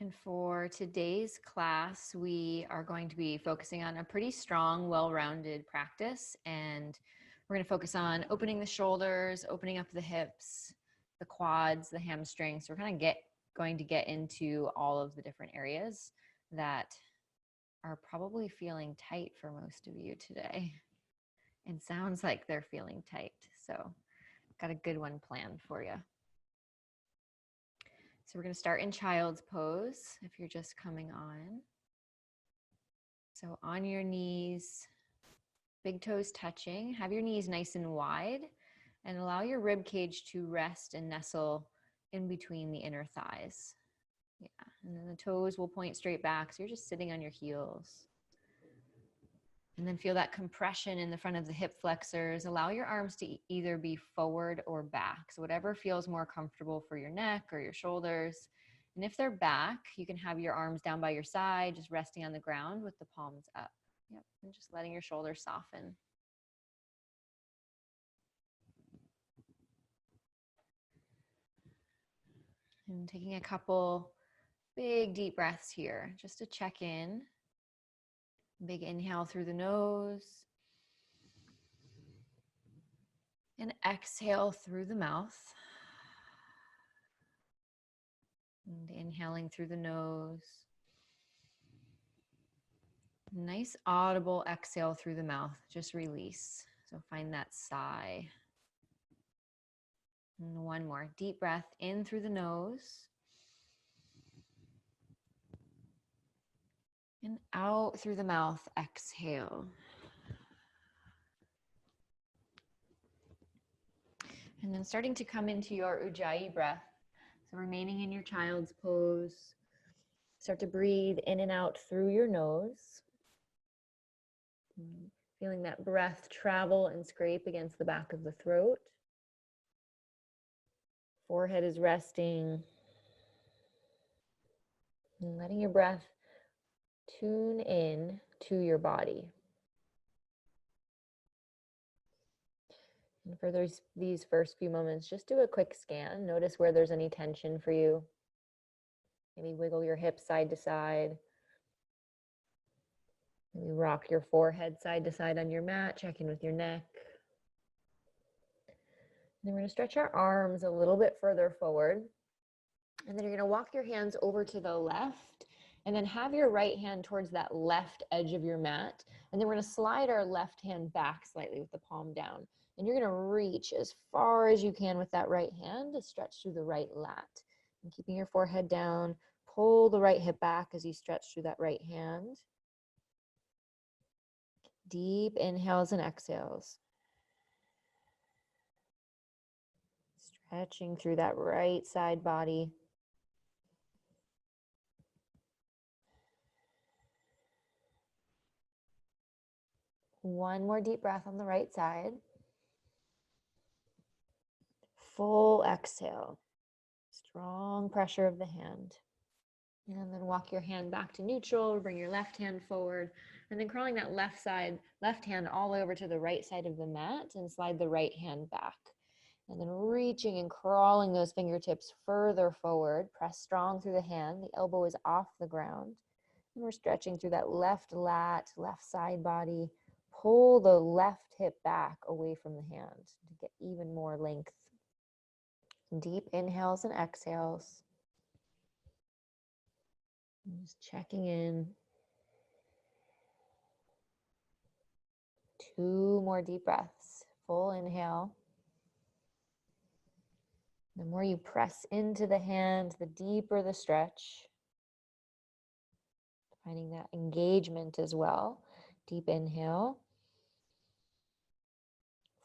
And for today's class, we are going to be focusing on a pretty strong, well-rounded practice. And we're going to focus on opening the shoulders, opening up the hips, the quads, the hamstrings. So we're kind of going to get into all of the different areas that are probably feeling tight for most of you today. It sounds like they're feeling tight. So I've got a good one planned for you. So we're going to start in child's pose if you're just coming on. So on your knees, big toes touching. Have your knees nice and wide and allow your rib cage to rest and nestle in between the inner thighs. Yeah, and then the toes will point straight back. So you're just sitting on your heels. And then feel that compression in the front of the hip flexors. Allow your arms to either be forward or back. So whatever feels more comfortable for your neck or your shoulders. And if they're back, you can have your arms down by your side, just resting on the ground with the palms up. Yep, and just letting your shoulders soften. And taking a couple big deep breaths here, just to check in. Big inhale through the nose. And exhale through the mouth. And inhaling through the nose. Nice audible exhale through the mouth. Just release. So find that sigh. And one more. Deep breath in through the nose. And out through the mouth. Exhale. And then starting to come into your Ujjayi breath. So remaining in your child's pose. Start to breathe in and out through your nose. Feeling that breath travel and scrape against the back of the throat. Forehead is resting. And letting your breath tune in to your body. And for these first few moments, just do a quick scan. Notice where there's any tension for you. Maybe wiggle your hips side to side. Maybe rock your forehead side to side on your mat. Check in with your neck. And then we're going to stretch our arms a little bit further forward. And then you're going to walk your hands over to the left. And then have your right hand towards that left edge of your mat. And then we're going to slide our left hand back slightly with the palm down. And you're going to reach as far as you can with that right hand to stretch through the right lat. And keeping your forehead down, pull the right hip back as you stretch through that right hand. Deep inhales and exhales. Stretching through that right side body. One more deep breath on the right side. Full exhale. Strong pressure of the hand. And then walk your hand back to neutral, bring your left hand forward, and then crawling that left hand all the way over to the right side of the mat and slide the right hand back. And then reaching and crawling those fingertips further forward, press strong through the hand, the elbow is off the ground. And we're stretching through that left lat, left side body. Pull the left hip back away from the hand to get even more length. Deep inhales and exhales. And just checking in. 2 more deep breaths. Full inhale. The more you press into the hand, the deeper the stretch. Finding that engagement as well. Deep inhale.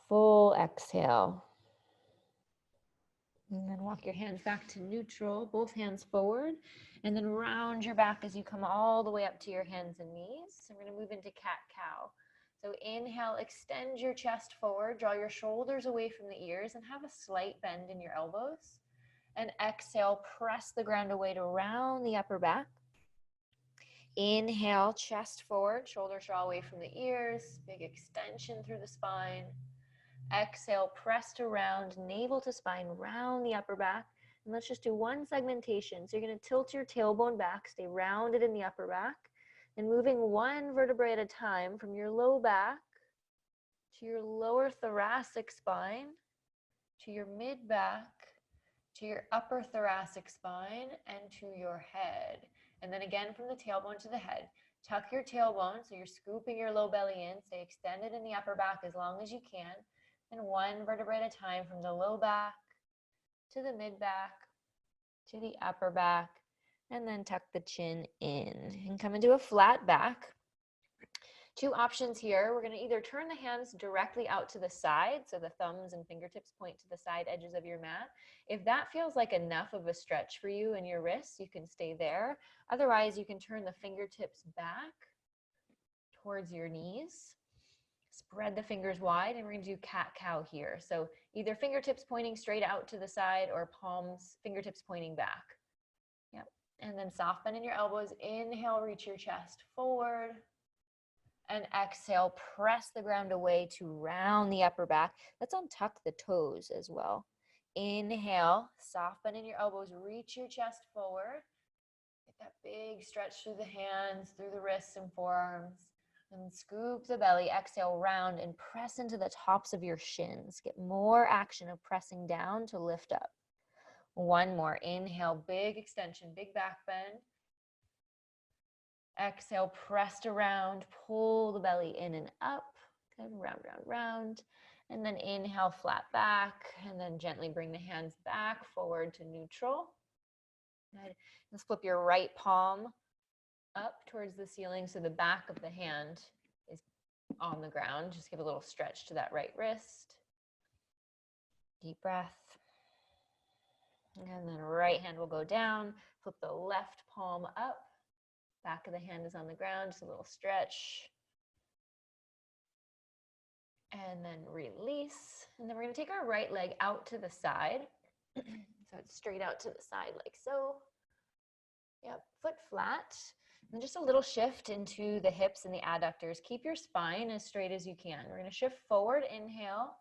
Full exhale. And then walk your hands back to neutral, both hands forward, and then round your back as you come all the way up to your hands and knees. So we're going to move into cat-cow. So inhale, extend your chest forward, draw your shoulders away from the ears, and have a slight bend in your elbows. And exhale, press the ground away to round the upper back. Inhale, chest forward, shoulders draw away from the ears, big extension through the spine. Exhale, press to round, navel to spine, round the upper back. And let's just do one segmentation. So you're going to tilt your tailbone back, stay rounded in the upper back, and moving one vertebrae at a time from your low back to your lower thoracic spine, to your mid back, to your upper thoracic spine, and to your head. And then again from the tailbone to the head. Tuck your tailbone so you're scooping your low belly in. Stay extended in the upper back as long as you can. And one vertebrae at a time from the low back to the mid back to the upper back. And then tuck the chin in and come into a flat back. Two options here. We're going to either turn the hands directly out to the side, so the thumbs and fingertips point to the side edges of your mat. If that feels like enough of a stretch for you in your wrists, you can stay there. Otherwise, you can turn the fingertips back towards your knees. Spread the fingers wide, and we're going to do cat-cow here. So either fingertips pointing straight out to the side or palms, fingertips pointing back. Yep. And then soft bend in your elbows. Inhale, reach your chest forward. And exhale, press the ground away to round the upper back. Let's untuck the toes as well. Inhale, soft bend in your elbows, reach your chest forward. Get that big stretch through the hands, through the wrists and forearms. And scoop the belly, exhale, round and press into the tops of your shins. Get more action of pressing down to lift up. One more, inhale, big extension, big back bend. Exhale, pressed around, pull the belly in and up. Good, round, round, round. And then inhale, flat back, and then gently bring the hands back forward to neutral. Good. Let's flip your right palm up towards the ceiling so the back of the hand is on the ground. Just give a little stretch to that right wrist. Deep breath. And then right hand will go down. Flip the left palm up. Back of the hand is on the ground, just a little stretch. And then release. And then we're going to take our right leg out to the side. So it's straight out to the side like so. Yep, foot flat. And just a little shift into the hips and the adductors. Keep your spine as straight as you can. We're going to shift forward, inhale.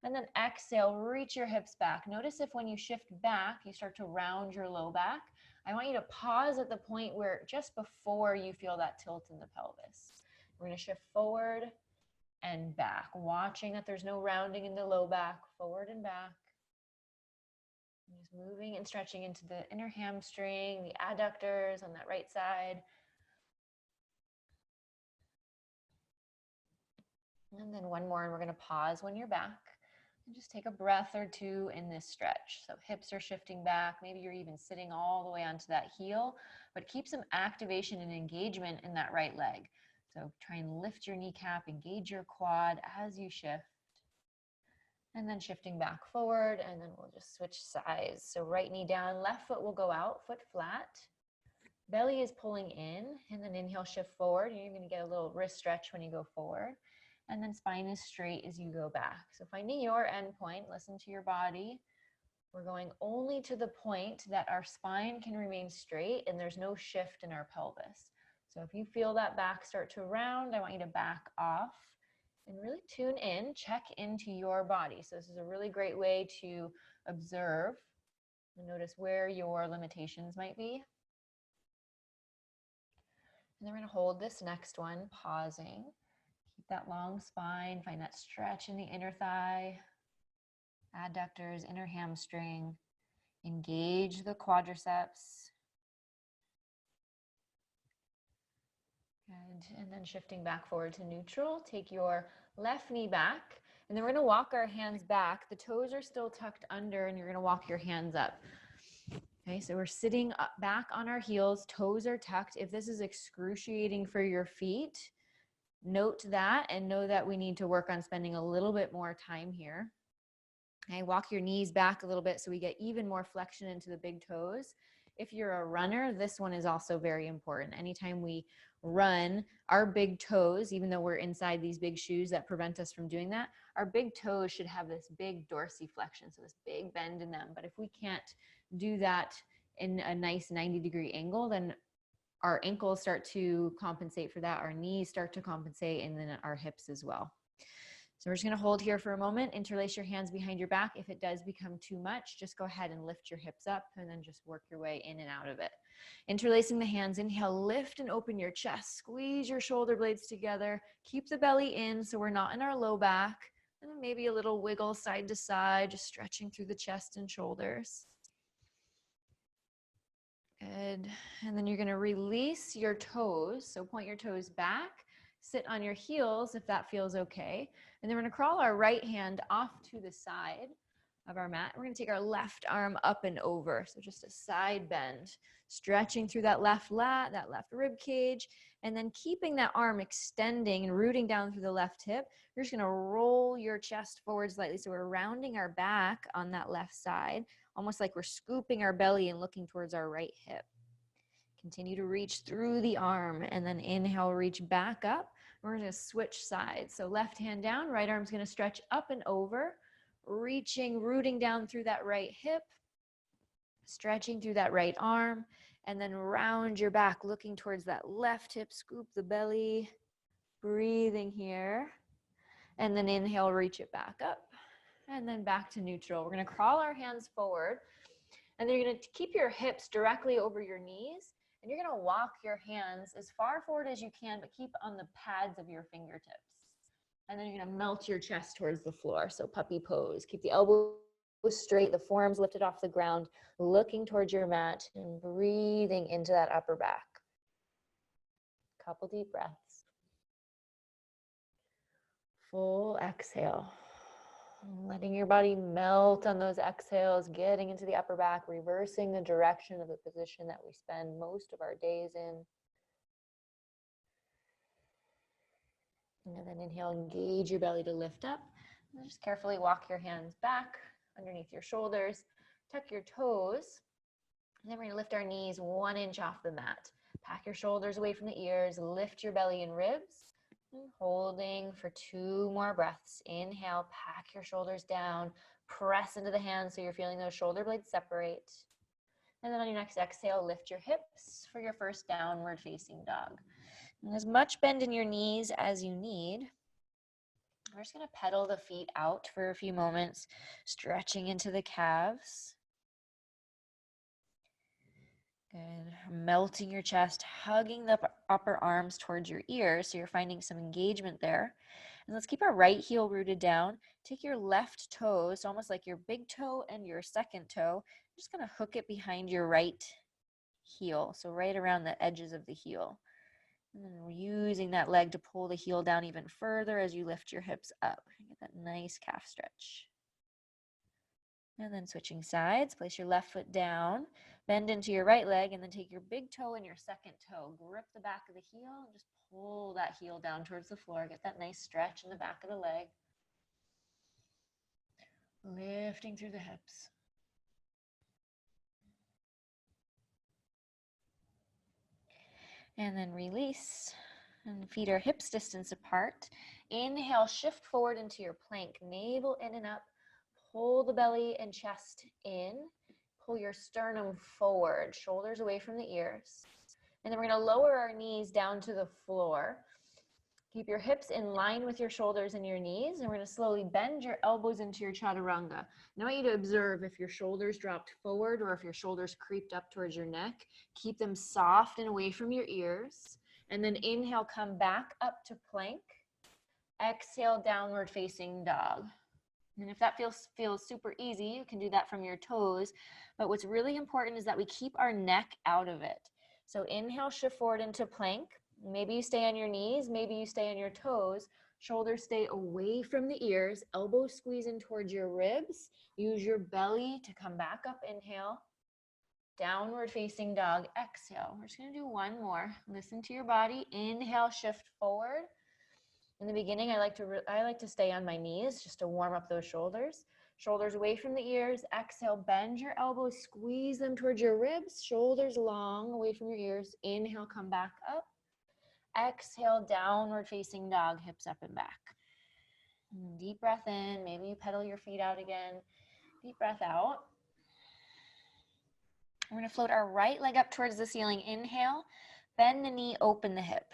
And then exhale, reach your hips back. Notice if when you shift back, you start to round your low back. I want you to pause at the point where just before you feel that tilt in the pelvis. We're going to shift forward and back, watching that there's no rounding in the low back, forward and back. And just moving and stretching into the inner hamstring, the adductors on that right side. And then one more, and we're going to pause when you're back. And just take a breath or two in this stretch. So hips are shifting back. Maybe you're even sitting all the way onto that heel, but keep some activation and engagement in that right leg. So try and lift your kneecap, engage your quad as you shift. And then shifting back forward, and then we'll just switch sides. So right knee down, left foot will go out, foot flat. Belly is pulling in, and then inhale, shift forward. You're going to get a little wrist stretch when you go forward. And then spine is straight as you go back. So finding your end point, listen to your body. We're going only to the point that our spine can remain straight and there's no shift in our pelvis. So if you feel that back start to round, I want you to back off and really tune in, check into your body. So this is a really great way to observe and notice where your limitations might be. And then we're going to hold this next one, pausing. Keep that long spine, find that stretch in the inner thigh, adductors, inner hamstring. Engage the quadriceps. Good. And then shifting back forward to neutral, take your left knee back, and then we're going to walk our hands back. The toes are still tucked under, and you're going to walk your hands up. Okay, so we're sitting up, back on our heels, toes are tucked. If this is excruciating for your feet, note that and know that we need to work on spending a little bit more time here. Okay, walk your knees back a little bit so we get even more flexion into the big toes. If you're a runner, this one is also very important. Anytime we run, our big toes, even though we're inside these big shoes that prevent us from doing that, our big toes should have this big dorsiflexion, so this big bend in them. But if we can't do that in a nice 90-degree angle, then our ankles start to compensate for that, our knees start to compensate, and then our hips as well. So we're just going to hold here for a moment, interlace your hands behind your back. If it does become too much, just go ahead and lift your hips up and then just work your way in and out of it. Interlacing the hands, inhale, lift and open your chest. Squeeze your shoulder blades together. Keep the belly in so we're not in our low back. And then maybe a little wiggle side to side, just stretching through the chest and shoulders. Good. And then you're going to release your toes. So point your toes back. Sit on your heels if that feels okay. And then we're going to crawl our right hand off to the side of our mat. We're going to take our left arm up and over. So just a side bend, stretching through that left lat, that left rib cage, and then keeping that arm extending and rooting down through the left hip. You're just going to roll your chest forward slightly. So we're rounding our back on that left side, almost like we're scooping our belly and looking towards our right hip. Continue to reach through the arm and then inhale, reach back up. We're going to switch sides. So left hand down, right arm's going to stretch up and over, reaching, rooting down through that right hip, stretching through that right arm, and then round your back, looking towards that left hip, scoop the belly, breathing here, and then inhale, reach it back up, and then back to neutral. We're going to crawl our hands forward, and then you're going to keep your hips directly over your knees, and you're going to walk your hands as far forward as you can, but keep on the pads of your fingertips. And then you're going to melt your chest towards the floor. So puppy pose. Keep the elbows straight, the forearms lifted off the ground, looking towards your mat and breathing into that upper back. Couple deep breaths. Full exhale. Letting your body melt on those exhales, getting into the upper back, reversing the direction of the position that we spend most of our days in. And then inhale, engage your belly to lift up. And just carefully walk your hands back underneath your shoulders. Tuck your toes. And then we're going to lift our knees 1 inch off the mat. Pack your shoulders away from the ears. Lift your belly and ribs. And holding for 2 more breaths. Inhale, pack your shoulders down. Press into the hands so you're feeling those shoulder blades separate. And then on your next exhale, lift your hips for your first downward facing dog. And as much bend in your knees as you need. We're just going to pedal the feet out for a few moments, stretching into the calves. Good. Melting your chest, hugging the upper arms towards your ears so you're finding some engagement there. And let's keep our right heel rooted down. Take your left toes, almost like your big toe and your second toe. I'm just going to hook it behind your right heel, so right around the edges of the heel. And then we're using that leg to pull the heel down even further as you lift your hips up. Get that nice calf stretch. And then switching sides, place your left foot down, bend into your right leg, and then take your big toe and your second toe. Grip the back of the heel and just pull that heel down towards the floor. Get that nice stretch in the back of the leg. Lifting through the hips. And then release. And feet are hips distance apart. Inhale, shift forward into your plank. Navel in and up. Pull the belly and chest in. Pull your sternum forward. Shoulders away from the ears. And then we're going to lower our knees down to the floor. Keep your hips in line with your shoulders and your knees. And we're going to slowly bend your elbows into your chaturanga. Now I want you to observe if your shoulders dropped forward or if your shoulders creeped up towards your neck. Keep them soft and away from your ears. And then inhale, come back up to plank. Exhale, downward facing dog. And if that feels super easy, you can do that from your toes. But what's really important is that we keep our neck out of it. So inhale, shift forward into plank. Maybe you stay on your knees, maybe you stay on your toes. Shoulders stay away from the ears. Elbows squeeze in towards your ribs. Use your belly to come back up. Inhale. Downward facing dog. Exhale. We're just going to do 1 more. Listen to your body. Inhale, shift forward. In the beginning, I like to stay on my knees just to warm up those shoulders. Shoulders away from the ears. Exhale, bend your elbows, squeeze them towards your ribs. Shoulders long, away from your ears. Inhale, come back up. Exhale, downward facing dog, hips up and back. And deep breath in. Maybe you pedal your feet out again. Deep breath out. We're going to float our right leg up towards the ceiling. Inhale, bend the knee, open the hip.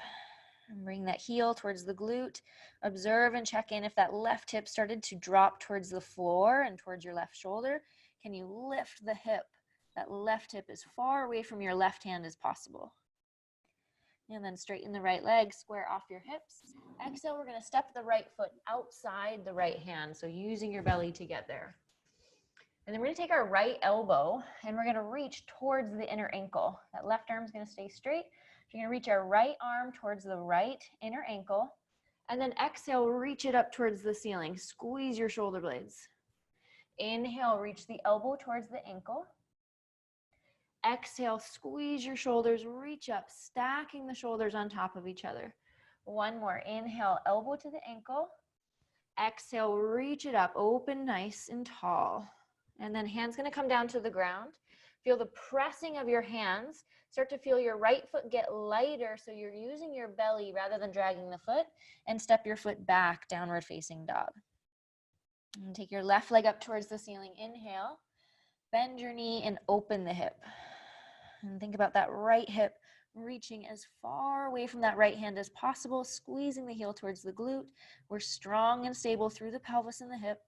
And bring that heel towards the glute. Observe and check in if that left hip started to drop towards the floor and towards your left shoulder. Can you lift the hip? That left hip as far away from your left hand as possible. And then straighten the right leg, square off your hips. Exhale, we're going to step the right foot outside the right hand, so using your belly to get there. And then we're going to take our right elbow and we're going to reach towards the inner ankle. That left arm is going to stay straight. You're going to reach our right arm towards the right inner ankle. And then exhale, reach it up towards the ceiling. Squeeze your shoulder blades. Inhale, reach the elbow towards the ankle. Exhale, squeeze your shoulders, reach up, stacking the shoulders on top of each other. One more. Inhale, elbow to the ankle. Exhale, reach it up, open nice and tall. And then hands going to come down to the ground. Feel the pressing of your hands. Start to feel your right foot get lighter, so you're using your belly rather than dragging the foot. And step your foot back, downward facing dog. And take your left leg up towards the ceiling. Inhale. Bend your knee and open the hip. And think about that right hip reaching as far away from that right hand as possible, squeezing the heel towards the glute. We're strong and stable through the pelvis and the hip.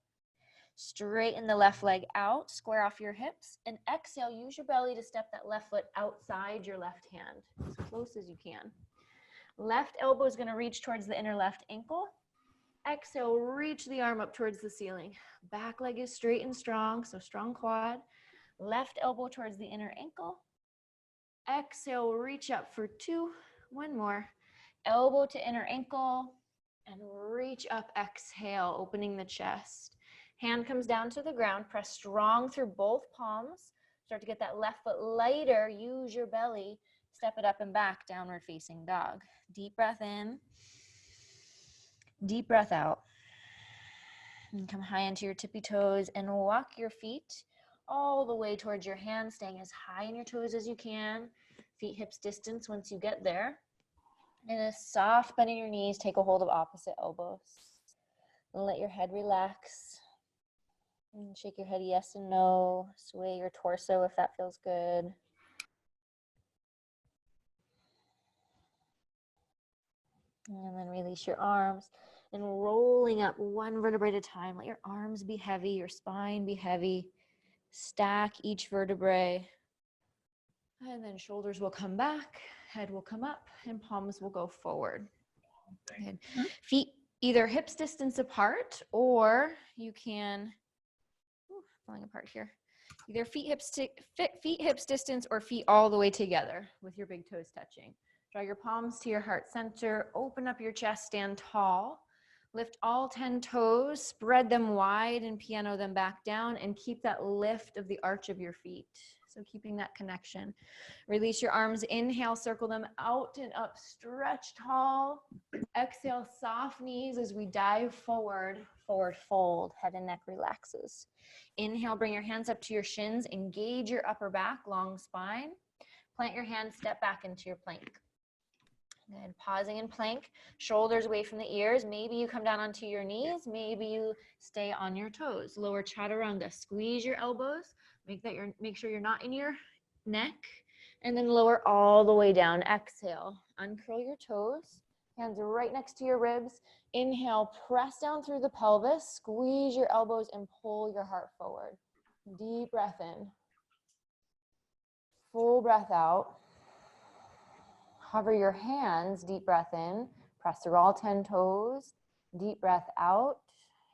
Straighten the left leg out, square off your hips, and exhale, use your belly to step that left foot outside your left hand, as close as you can. Left elbow is going to reach towards the inner left ankle. Exhale, reach the arm up towards the ceiling. Back leg is straight and strong, so strong quad. Left elbow towards the inner ankle. Exhale, reach up for 2. One more. Elbow to inner ankle and reach up. Exhale, opening the chest. Hand comes down to the ground. Press strong through both palms. Start to get that left foot lighter. Use your belly. Step it up and back, downward facing dog. Deep breath in. Deep breath out. And come high into your tippy toes and walk your feet all the way towards your hands, staying as high in your toes as you can. Feet hips distance once you get there. And a soft bend in your knees, take a hold of opposite elbows. And let your head relax. And shake your head yes and no. Sway your torso if that feels good. And then release your arms. And rolling up one vertebrae at a time. Let your arms be heavy, your spine be heavy. Stack each vertebrae. And then shoulders will come back, head will come up, and palms will go forward. Good. Feet either hips distance apart, or you can, falling apart here. Either feet hips distance or feet all the way together with your big toes touching. Draw your palms to your heart center, open up your chest, stand tall. Lift all 10 toes, spread them wide and piano them back down, and keep that lift of the arch of your feet. So keeping that connection. Release your arms, inhale, circle them out and up, stretch tall. Exhale, soft knees as we dive forward, forward fold, head and neck relaxes. Inhale, bring your hands up to your shins, engage your upper back, long spine. Plant your hands, step back into your plank. Good. Pausing in plank, shoulders away from the ears. Maybe you come down onto your knees. Maybe you stay on your toes. Lower chaturanga. Squeeze your elbows. Make sure you're not in your neck. And then lower all the way down. Exhale. Uncurl your toes. Hands right next to your ribs. Inhale. Press down through the pelvis. Squeeze your elbows and pull your heart forward. Deep breath in. Full breath out. Hover your hands, deep breath in, press through all 10 toes, deep breath out,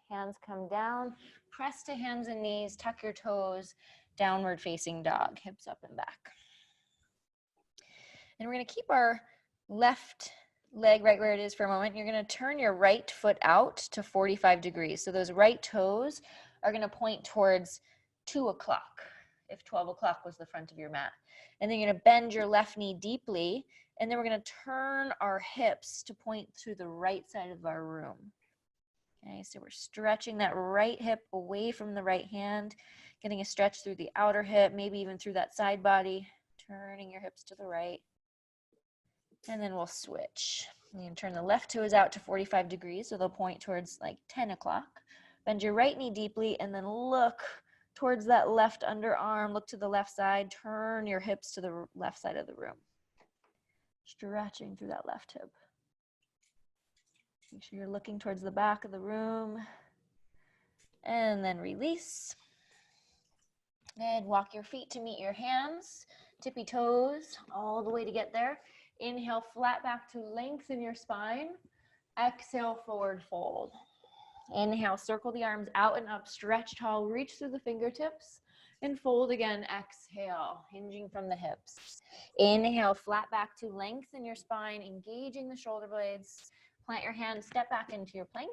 hands come down, press to hands and knees, tuck your toes, downward facing dog, hips up and back. And we're gonna keep our left leg right where it is for a moment. You're gonna turn your right foot out to 45 degrees. So those right toes are gonna point towards 2 o'clock, if 12 o'clock was the front of your mat. And then you're gonna bend your left knee deeply, and then we're going to turn our hips to point to the right side of our room. Okay, so we're stretching that right hip away from the right hand, getting a stretch through the outer hip, maybe even through that side body, turning your hips to the right. And then we'll switch. You can turn the left toes out to 45 degrees, so they'll point towards like 10 o'clock. Bend your right knee deeply, and then look towards that left underarm, look to the left side, turn your hips to the left side of the room. Stretching through that left hip. Make sure you're looking towards the back of the room. And then release. Good. Walk your feet to meet your hands. Tippy toes all the way to get there. Inhale, flat back to lengthen your spine. Exhale, forward fold. Inhale, circle the arms out and up, stretch tall, reach through the fingertips, and fold again. Exhale, hinging from the hips. Inhale, flat back to lengthen your spine, engaging the shoulder blades. Plant your hands, step back into your plank.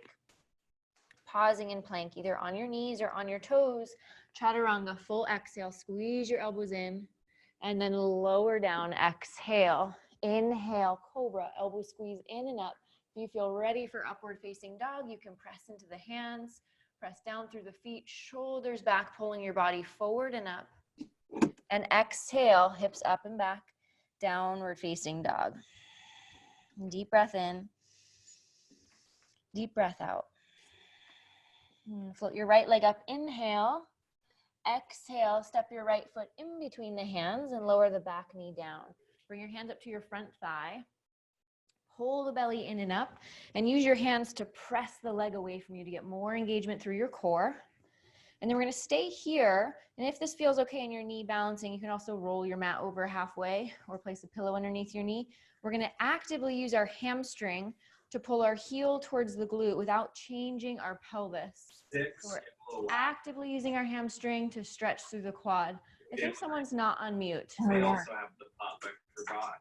Pausing in plank, either on your knees or on your toes. Chaturanga, full exhale, squeeze your elbows in, and then lower down, exhale. Inhale, cobra, elbow squeeze in and up. If you feel ready for upward facing dog, you can press into the hands, press down through the feet, shoulders back, pulling your body forward and up. And exhale, hips up and back, downward facing dog. Deep breath in, deep breath out. Float your right leg up, inhale. Exhale, step your right foot in between the hands and lower the back knee down. Bring your hands up to your front thigh. Pull the belly in and up, and use your hands to press the leg away from you to get more engagement through your core. And then we're going to stay here, and if this feels okay in your knee balancing, you can also roll your mat over halfway or place a pillow underneath your knee. We're going to actively use our hamstring to pull our heel towards the glute without changing our pelvis. So we're actively using our hamstring to stretch through the quad. I think someone's not on mute. They also have the pup, I forgot.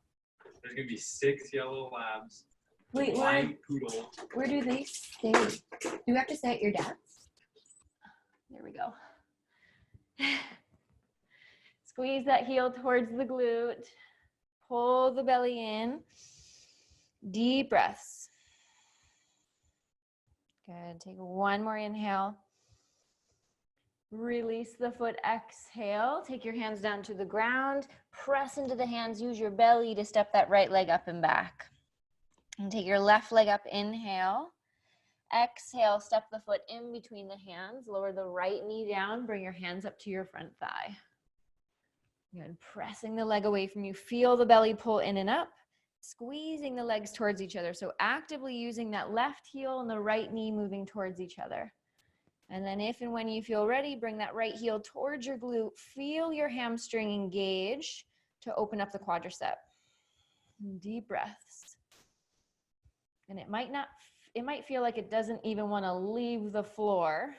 There's going to be 6 yellow labs. Wait, where do they stay? Do you have to stay at your dad's? There we go. Squeeze that heel towards the glute. Pull the belly in. Deep breaths. Good. Take one more inhale. Release the foot. Exhale. Take your hands down to the ground. Press into the hands. Use your belly to step that right leg up and back. And take your left leg up. Inhale. Exhale. Step the foot in between the hands. Lower the right knee down. Bring your hands up to your front thigh. Good. Pressing the leg away from you. Feel the belly pull in and up. Squeezing the legs towards each other. So actively using that left heel and the right knee moving towards each other. And then if and when you feel ready, bring that right heel towards your glute. Feel your hamstring engage to open up the quadricep. Deep breaths. And it might feel like it doesn't even want to leave the floor.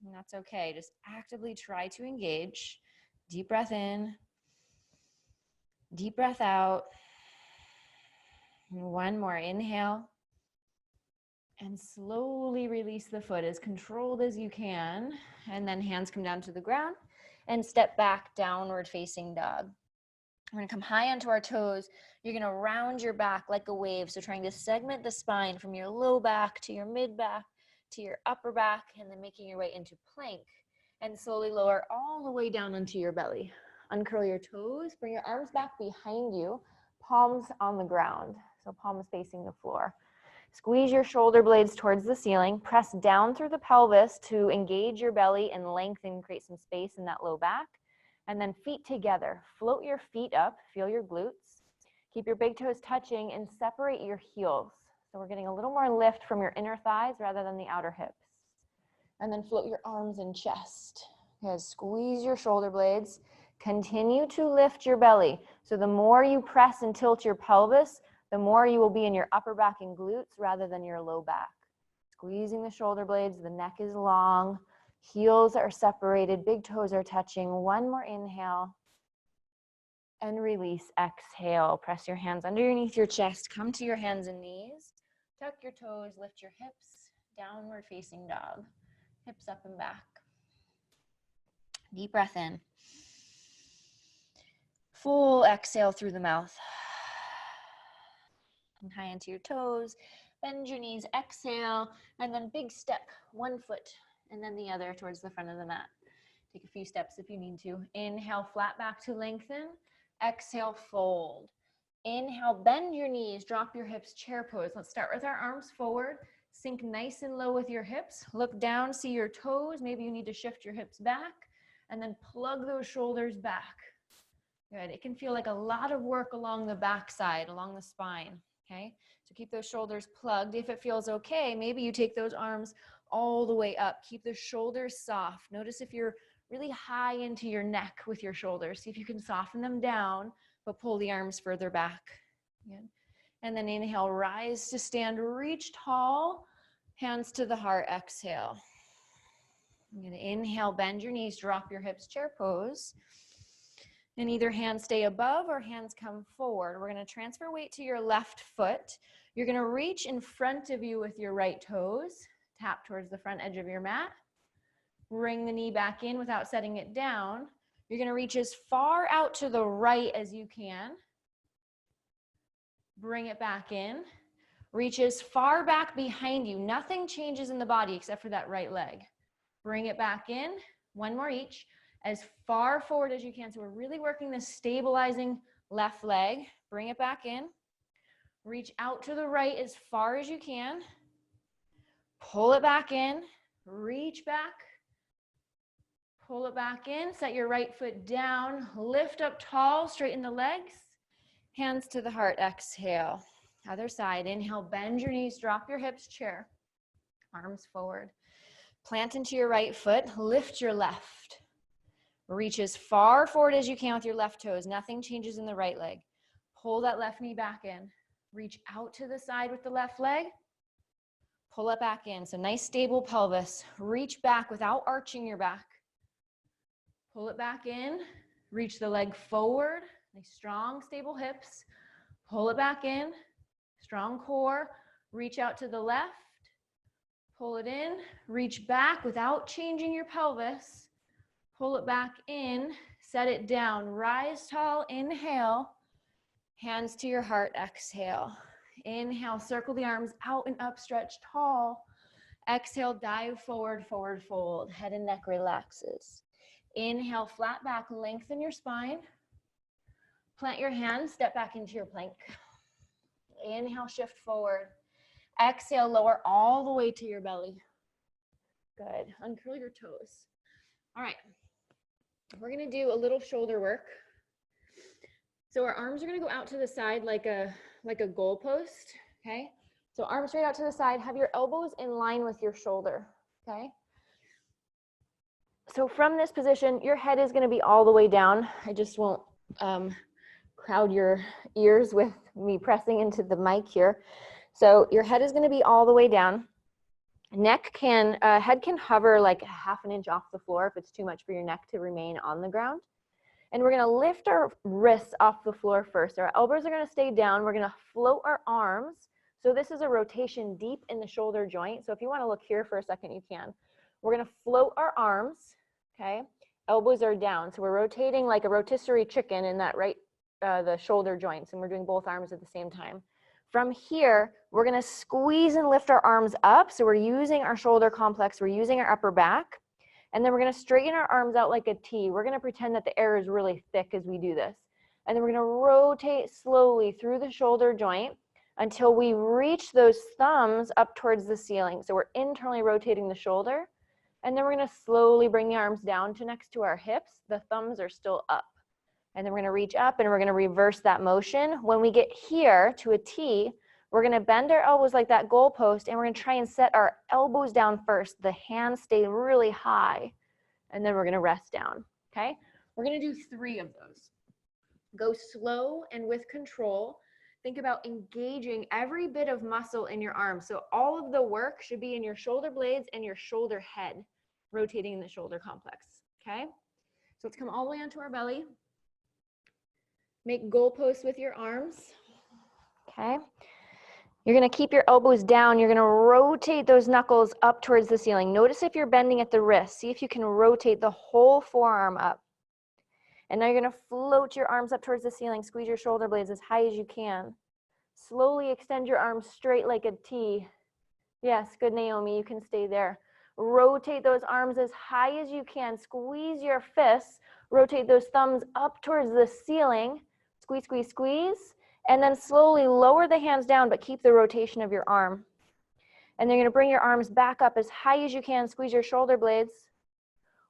And that's okay. Just actively try to engage. Deep breath in. Deep breath out. And one more. Inhale. And slowly release the foot as controlled as you can. And then hands come down to the ground and step back, downward facing dog. We're gonna come high onto our toes. You're gonna round your back like a wave. So trying to segment the spine from your low back to your mid back to your upper back, and then making your way into plank. And slowly lower all the way down onto your belly. Uncurl your toes, bring your arms back behind you, palms on the ground. So palms facing the floor. Squeeze your shoulder blades towards the ceiling. Press down through the pelvis to engage your belly and lengthen, create some space in that low back. And then feet together. Float your feet up. Feel your glutes. Keep your big toes touching and separate your heels. So we're getting a little more lift from your inner thighs rather than the outer hips. And then float your arms and chest. Okay, squeeze your shoulder blades. Continue to lift your belly. So the more you press and tilt your pelvis, the more you will be in your upper back and glutes rather than your low back. Squeezing the shoulder blades, the neck is long, heels are separated, big toes are touching. One more inhale and release, exhale. Press your hands underneath your chest, come to your hands and knees, tuck your toes, lift your hips, downward facing dog, hips up and back. Deep breath in. Full exhale through the mouth. And high into your toes, bend your knees, exhale, and then big step, one foot, and then the other towards the front of the mat. Take a few steps if you need to. Inhale, flat back to lengthen. Exhale, fold. Inhale, bend your knees, drop your hips, chair pose. Let's start with our arms forward. Sink nice and low with your hips. Look down, see your toes. Maybe you need to shift your hips back, and then plug those shoulders back. Good. It can feel like a lot of work along the backside, along the spine. okay? So keep those shoulders plugged. If it feels okay, maybe you take those arms all the way up. Keep the shoulders soft. Notice if you're really high into your neck with your shoulders. See if you can soften them down, but pull the arms further back. Good. And then inhale, rise to stand, reach tall, hands to the heart, exhale. I'm gonna inhale, bend your knees, drop your hips, chair pose. And either hands stay above or hands come forward. We're gonna transfer weight to your left foot. You're gonna reach in front of you with your right toes, tap towards the front edge of your mat. Bring the knee back in without setting it down. You're gonna reach as far out to the right as you can. Bring it back in. Reach as far back behind you. Nothing changes in the body except for that right leg. Bring it back in. One more each. As far forward as you can. So we're really working this stabilizing left leg. Bring it back in. Reach out to the right as far as you can. Pull it back in. Reach back. Pull it back in. Set your right foot down. Lift up tall. Straighten the legs. Hands to the heart, exhale. Other side, inhale, bend your knees, drop your hips, chair. Arms forward. Plant into your right foot, lift your left. Reach as far forward as you can with your left toes. Nothing changes in the right leg. Pull that left knee back in. Reach out to the side with the left leg. Pull it back in. So nice stable pelvis. Reach back without arching your back. Pull it back in. Reach the leg forward. Nice strong, stable hips. Pull it back in. Strong core. Reach out to the left. Pull it in. Reach back without changing your pelvis. Pull it back in. Set it down. Rise tall. Inhale. Hands to your heart. Exhale. Inhale. Circle the arms out and up. Stretch tall. Exhale. Dive forward. Forward fold. Head and neck relaxes. Inhale. Flat back. Lengthen your spine. Plant your hands, step back into your plank. Inhale, shift forward. Exhale, lower all the way to your belly. Good. Uncurl your toes. All right. We're going to do a little shoulder work. So our arms are going to go out to the side like a goal post, okay? So arms straight out to the side. Have your elbows in line with your shoulder, okay? So from this position, your head is going to be all the way down. I just won't crowd your ears with me pressing into the mic here. So your head is going to be all the way down. Head can hover like ½ an inch off the floor if it's too much for your neck to remain on the ground. And we're going to lift our wrists off the floor first. Our elbows are going to stay down. We're going to float our arms. So this is a rotation deep in the shoulder joint. So if you want to look here for a second, you can. We're going to float our arms, okay? Elbows are down. So we're rotating like a rotisserie chicken in that right the shoulder joints, and we're doing both arms at the same time. From here, we're going to squeeze and lift our arms up. So we're using our shoulder complex, we're using our upper back, and then we're going to straighten our arms out like a T. We're going to pretend that the air is really thick as we do this. And then we're going to rotate slowly through the shoulder joint until we reach those thumbs up towards the ceiling. So we're internally rotating the shoulder, and then we're going to slowly bring the arms down to next to our hips. The thumbs are still up. And then we're going to reach up and we're going to reverse that motion. When we get here to a T, we're going to bend our elbows like that goal post, and we're going to try and set our elbows down first. The hands stay really high, and then we're going to rest down, okay? We're going to do 3 of those. Go slow and with control. Think about engaging every bit of muscle in your arm. So all of the work should be in your shoulder blades and your shoulder head, rotating in the shoulder complex, okay? So let's come all the way onto our belly. Make goalposts with your arms, okay? You're going to keep your elbows down. You're going to rotate those knuckles up towards the ceiling. Notice if you're bending at the wrist. See if you can rotate the whole forearm up. And now you're going to float your arms up towards the ceiling. Squeeze your shoulder blades as high as you can. Slowly extend your arms straight like a T. Yes, good, Naomi. You can stay there. Rotate those arms as high as you can. Squeeze your fists. Rotate those thumbs up towards the ceiling. Squeeze, squeeze, squeeze, and then slowly lower the hands down, but keep the rotation of your arm. And then you're going to bring your arms back up as high as you can. Squeeze your shoulder blades.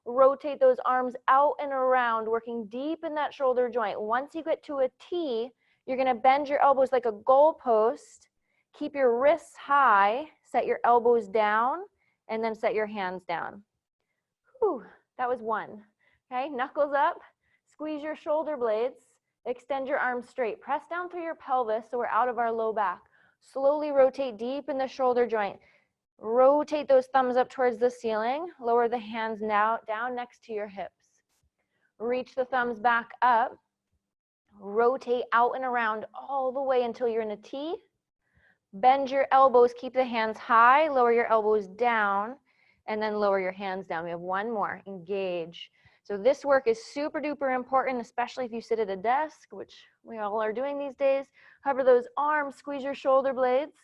Rotate those arms out and around, working deep in that shoulder joint. Once you get to a T, You're gonna bend your elbows like a goalpost. Keep your wrists high, set your elbows down, and then set your hands down. Whew, that was one. Okay, knuckles up, squeeze your shoulder blades, extend your arms straight. Press down through your pelvis so we're out of our low back. Slowly rotate deep in the shoulder joint. Rotate those thumbs up towards the ceiling. Lower the hands now down next to your hips. Reach the thumbs back up. Rotate out and around all the way until you're in a T. Bend your elbows, keep the hands high, lower your elbows down, and then lower your hands down. We have one more, engage. So this work is super duper important, especially if you sit at a desk, which we all are doing these days. Hover those arms, squeeze your shoulder blades,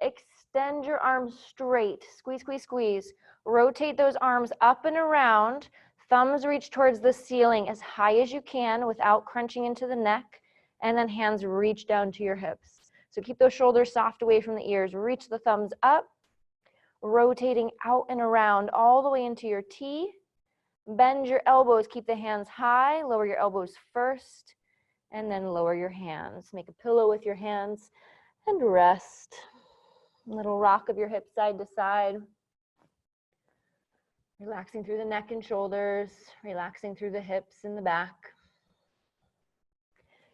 extend your arms straight, squeeze, squeeze, squeeze. Rotate those arms up and around, thumbs reach towards the ceiling as high as you can without crunching into the neck, and then hands reach down to your hips. So keep those shoulders soft away from the ears. Reach the thumbs up, rotating out and around all the way into your T. Bend your elbows, keep the hands high, lower your elbows first, and then lower your hands. Make a pillow with your hands and rest. A little rock of your hips side to side. Relaxing through the neck and shoulders, relaxing through the hips and the back.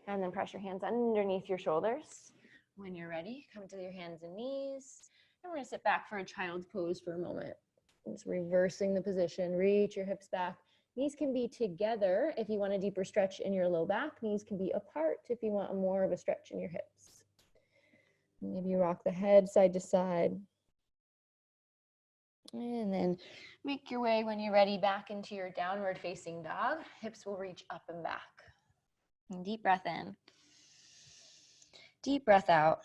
And then press your hands underneath your shoulders. When you're ready, come to your hands and knees. And we're gonna sit back for a child's pose for a moment. Just reversing the position, reach your hips back. Knees can be together if you want a deeper stretch in your low back. Knees can be apart if you want more of a stretch in your hips. Maybe you rock the head side to side. And then make your way, when you're ready, back into your downward facing dog. Hips will reach up and back. And deep breath in. Deep breath out.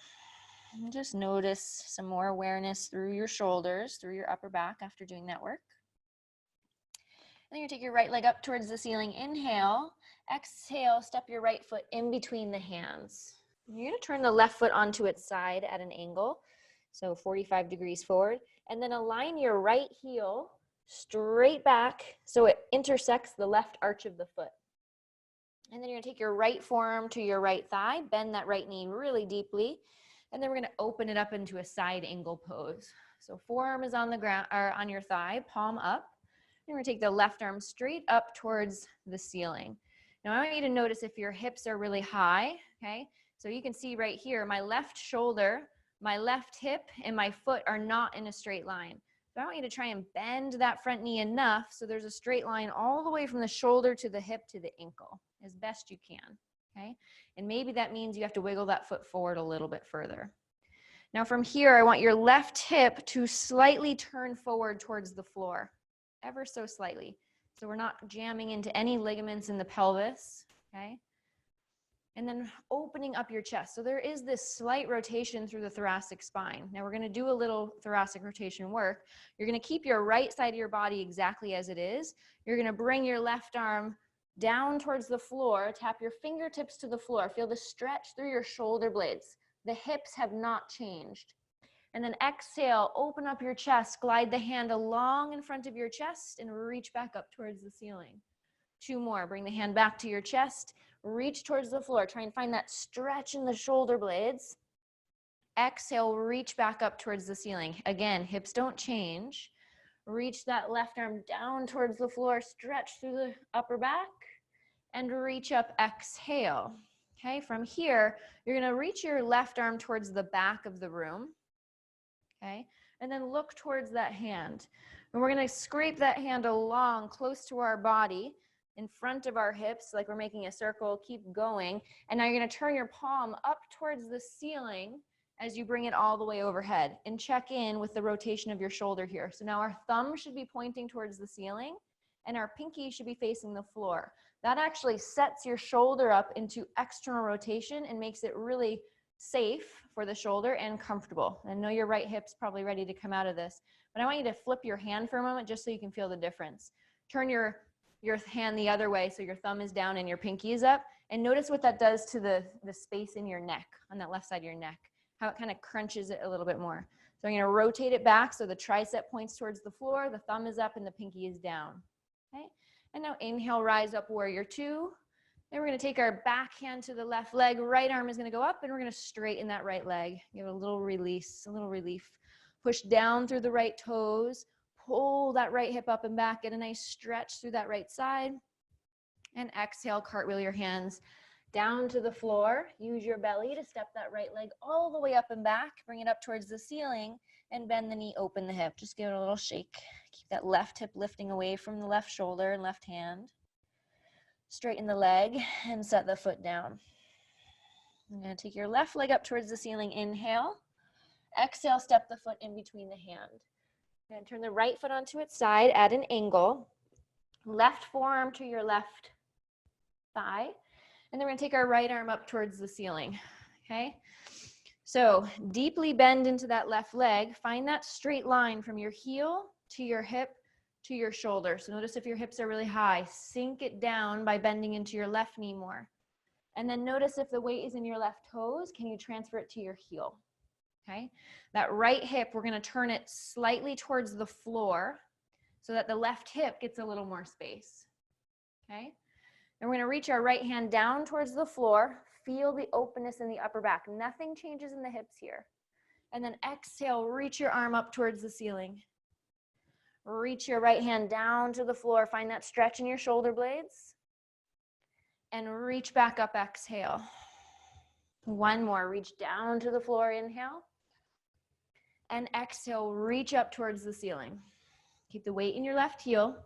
And just notice some more awareness through your shoulders, through your upper back after doing that work. Then you take your right leg up towards the ceiling. Inhale. Exhale, step your right foot in between the hands. You're going to turn the left foot onto its side at an angle, so 45 degrees forward. And then align your right heel straight back so it intersects the left arch of the foot. And then you're going to take your right forearm to your right thigh, bend that right knee really deeply. And then we're going to open it up into a side angle pose. So forearm is on the ground, or on your thigh, palm up. And we're going to take the left arm straight up towards the ceiling. Now I want you to notice if your hips are really high, okay? So you can see right here, my left shoulder, my left hip, and my foot are not in a straight line. So I want you to try and bend that front knee enough so there's a straight line all the way from the shoulder to the hip to the ankle as best you can, okay? And maybe that means you have to wiggle that foot forward a little bit further. Now from here, I want your left hip to slightly turn forward towards the floor, ever so slightly. So we're not jamming into any ligaments in the pelvis, okay? And then opening up your chest. So there is this slight rotation through the thoracic spine. Now we're gonna do a little thoracic rotation work. You're gonna keep your right side of your body exactly as it is. You're gonna bring your left arm down towards the floor, tap your fingertips to the floor. Feel the stretch through your shoulder blades. The hips have not changed. And then exhale, open up your chest, glide the hand along in front of your chest and reach back up towards the ceiling. 2 more, bring the hand back to your chest, reach towards the floor. Try and find that stretch in the shoulder blades. Exhale, reach back up towards the ceiling. Again, hips don't change. Reach that left arm down towards the floor, stretch through the upper back, and reach up, exhale. Okay, from here, you're gonna reach your left arm towards the back of the room, okay? And then look towards that hand. And we're gonna scrape that hand along close to our body, in front of our hips, like we're making a circle, keep going. And now you're gonna turn your palm up towards the ceiling as you bring it all the way overhead, and check in with the rotation of your shoulder here. So now our thumb should be pointing towards the ceiling and our pinky should be facing the floor. That actually sets your shoulder up into external rotation and makes it really safe for the shoulder and comfortable. I know your right hip's probably ready to come out of this, but I want you to flip your hand for a moment just so you can feel the difference. Turn your hand the other way so your thumb is down and your pinky is up, and notice what that does to the space in your neck, on that left side of your neck, how it kind of crunches it a little bit more. So I'm going to rotate it back so the tricep points towards the floor, the thumb is up and the pinky is down. Okay? And now inhale, rise up, warrior 2. Then we're going to take our back hand to the left leg. Right arm is going to go up, and we're going to straighten that right leg. Give it a little release, a little relief. Push down through the right toes. Pull that right hip up and back. Get a nice stretch through that right side. And exhale, cartwheel your hands down to the floor. Use your belly to step that right leg all the way up and back. Bring it up towards the ceiling and bend the knee, open the hip. Just give it a little shake. Keep that left hip lifting away from the left shoulder and left hand. Straighten the leg and set the foot down. I'm going to take your left leg up towards the ceiling. Inhale. Exhale, step the foot in between the hand. I'm going to turn the right foot onto its side at an angle. Left forearm to your left thigh. And then we're going to take our right arm up towards the ceiling. Okay? So deeply bend into that left leg. Find that straight line from your heel to your hip to your shoulder. So notice if your hips are really high, sink it down by bending into your left knee more. And then notice if the weight is in your left toes, can you transfer it to your heel? Okay, that right hip, we're going to turn it slightly towards the floor so that the left hip gets a little more space. Okay, and we're going to reach our right hand down towards the floor. Feel the openness in the upper back. Nothing changes in the hips here. And then exhale, reach your arm up towards the ceiling. Reach your right hand down to the floor. Find that stretch in your shoulder blades. And reach back up, exhale. One more, reach down to the floor, inhale. And exhale, reach up towards the ceiling. Keep the weight in your left heel.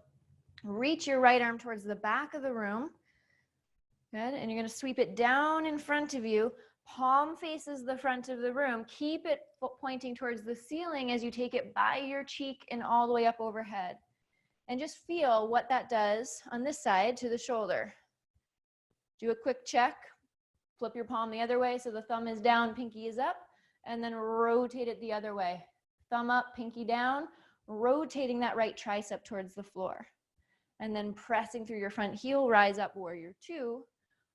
Reach your right arm towards the back of the room. Good, and you're gonna sweep it down in front of you. Palm faces the front of the room. Keep it pointing towards the ceiling as you take it by your cheek and all the way up overhead. And just feel what that does on this side to the shoulder. Do a quick check. Flip your palm the other way so the thumb is down, pinky is up, and then rotate it the other way. Thumb up, pinky down, rotating that right tricep towards the floor. And then pressing through your front heel, rise up, warrior two.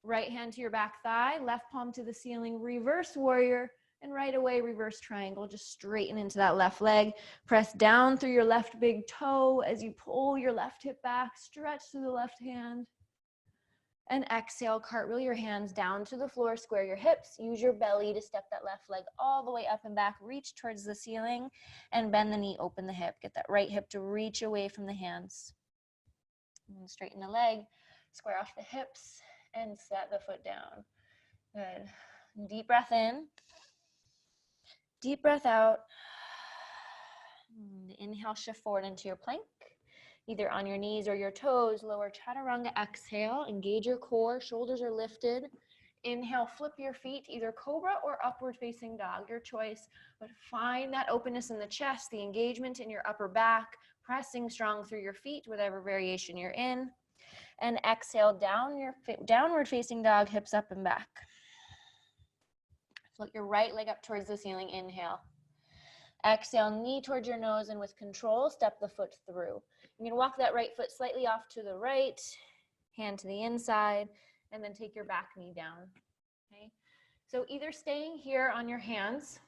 Right hand to your back thigh, left palm to the ceiling, reverse warrior, and right away, reverse triangle. Just straighten into that left leg. Press down through your left big toe as you pull your left hip back, stretch through the left hand. And exhale, cartwheel your hands down to the floor, square your hips. Use your belly to step that left leg all the way up and back. Reach towards the ceiling and bend the knee, open the hip. Get that right hip to reach away from the hands. And straighten the leg, square off the hips, and set the foot down. Good. Deep breath in. Deep breath out. And inhale, shift forward into your plank. Either on your knees or your toes. Lower chaturanga, exhale. Engage your core, shoulders are lifted. Inhale, flip your feet, either cobra or upward facing dog, your choice. But find that openness in the chest, the engagement in your upper back, pressing strong through your feet, whatever variation you're in. And exhale, down your downward facing dog, hips up and back. Float your right leg up towards the ceiling, inhale. Exhale, knee towards your nose, and with control, step the foot through. You're gonna walk that right foot slightly off to the right, hand to the inside, and then take your back knee down, okay? So either staying here on your hands,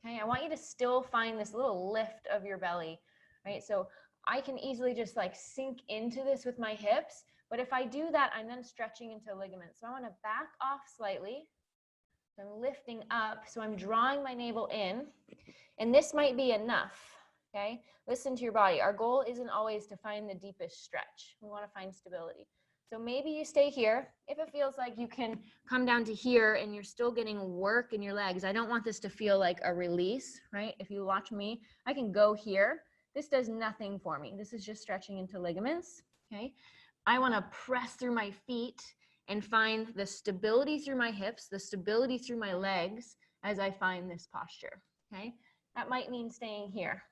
okay? I want you to still find this little lift of your belly, right? So I can easily just like sink into this with my hips, but if I do that, I'm then stretching into ligaments. So I wanna back off slightly. I'm lifting up, so I'm drawing my navel in, and this might be enough, okay? Listen to your body. Our goal isn't always to find the deepest stretch. We wanna find stability. So maybe you stay here. If it feels like you can come down to here and you're still getting work in your legs, I don't want this to feel like a release, right? If you watch me, I can go here. This does nothing for me. This is just stretching into ligaments, okay? I wanna press through my feet and find the stability through my hips, the stability through my legs as I find this posture, okay? That might mean staying here,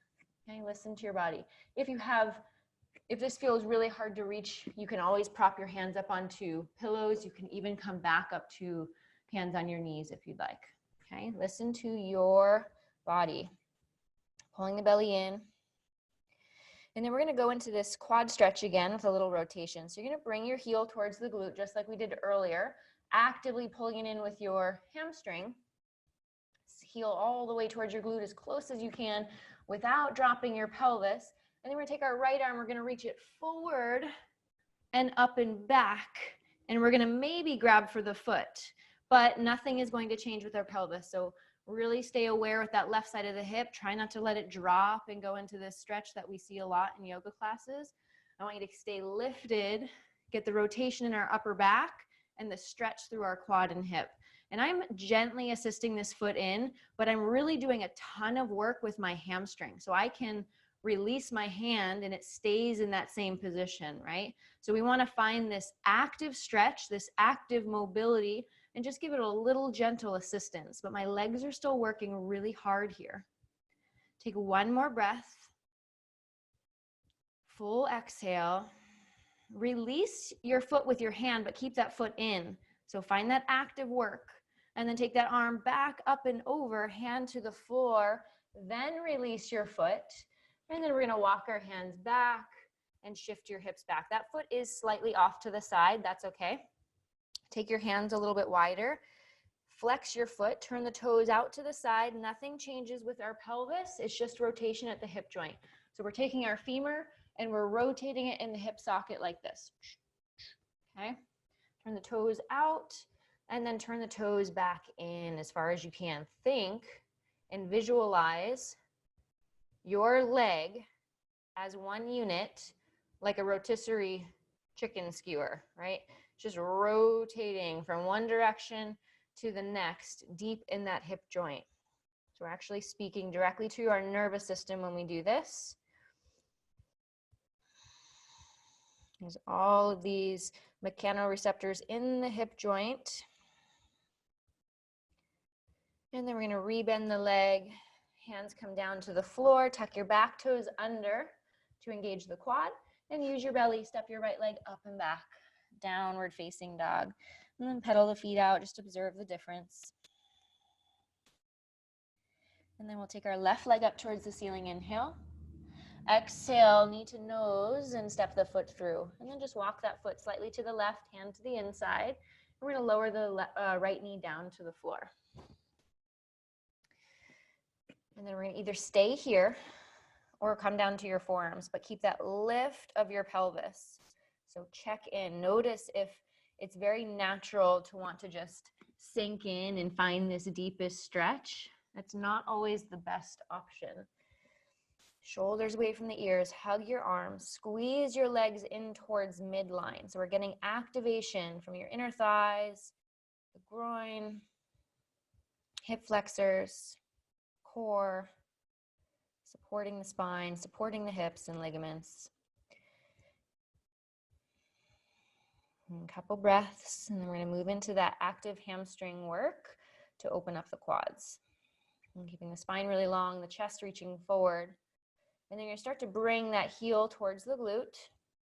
okay? Listen to your body. If this feels really hard to reach, you can always prop your hands up onto pillows. You can even come back up to hands on your knees if you'd like, okay? Listen to your body. Pulling the belly in. And then we're gonna go into this quad stretch again with a little rotation. So you're gonna bring your heel towards the glute just like we did earlier, actively pulling it in with your hamstring. Heel all the way towards your glute as close as you can without dropping your pelvis. And then we're gonna take our right arm, we're gonna reach it forward and up and back and we're gonna maybe grab for the foot, but nothing is going to change with our pelvis. So really stay aware with that left side of the hip. Try not to let it drop and go into this stretch that we see a lot in yoga classes. I want you to stay lifted, get the rotation in our upper back and the stretch through our quad and hip. And I'm gently assisting this foot in, but I'm really doing a ton of work with my hamstring. So I can release my hand and it stays in that same position, right? So we want to find this active stretch, this active mobility, and just give it a little gentle assistance. But my legs are still working really hard here. Take one more breath. Full exhale. Release your foot with your hand, but keep that foot in. So find that active work. And then take that arm back up and over, hand to the floor. Then release your foot. And then we're gonna walk our hands back and shift your hips back. That foot is slightly off to the side, that's okay. Take your hands a little bit wider. Flex your foot, turn the toes out to the side. Nothing changes with our pelvis, it's just rotation at the hip joint. So we're taking our femur and we're rotating it in the hip socket like this. Okay, turn the toes out and then turn the toes back in as far as you can. Think and visualize your leg as one unit, like a rotisserie chicken skewer, right? Just rotating from one direction to the next, deep in that hip joint. So we're actually speaking directly to our nervous system when we do this. There's all of these mechanoreceptors in the hip joint. And then we're gonna rebend the leg. Hands come down to the floor, tuck your back toes under to engage the quad, and use your belly, step your right leg up and back, downward facing dog. And then pedal the feet out, just observe the difference. And then we'll take our left leg up towards the ceiling, inhale. Exhale, knee to nose, and step the foot through. And then just walk that foot slightly to the left, hand to the inside. We're gonna lower the right knee down to the floor. And then we're gonna either stay here or come down to your forearms, but keep that lift of your pelvis. So check in, notice if it's very natural to want to just sink in and find this deepest stretch. That's not always the best option. Shoulders away from the ears, hug your arms, squeeze your legs in towards midline. So we're getting activation from your inner thighs, the groin, hip flexors, core, supporting the spine, supporting the hips and ligaments. And a couple breaths, and then we're going to move into that active hamstring work to open up the quads. And keeping the spine really long, the chest reaching forward. And then you're going to start to bring that heel towards the glute.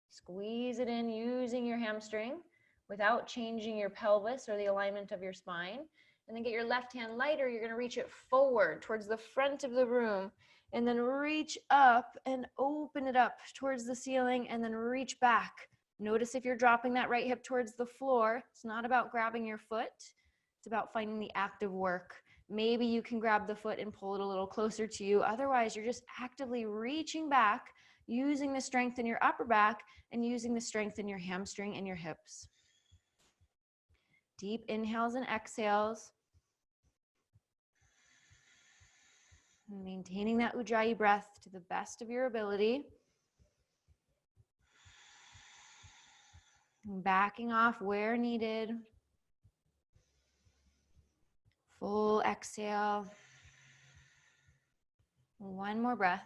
Squeeze it in using your hamstring without changing your pelvis or the alignment of your spine. And then get your left hand lighter. You're going to reach it forward towards the front of the room. And then reach up and open it up towards the ceiling and then reach back. Notice if you're dropping that right hip towards the floor. It's not about grabbing your foot. It's about finding the active work. Maybe you can grab the foot and pull it a little closer to you. Otherwise, you're just actively reaching back, using the strength in your upper back and using the strength in your hamstring and your hips. Deep inhales and exhales. Maintaining that Ujjayi breath to the best of your ability. Backing off where needed. Full exhale. One more breath.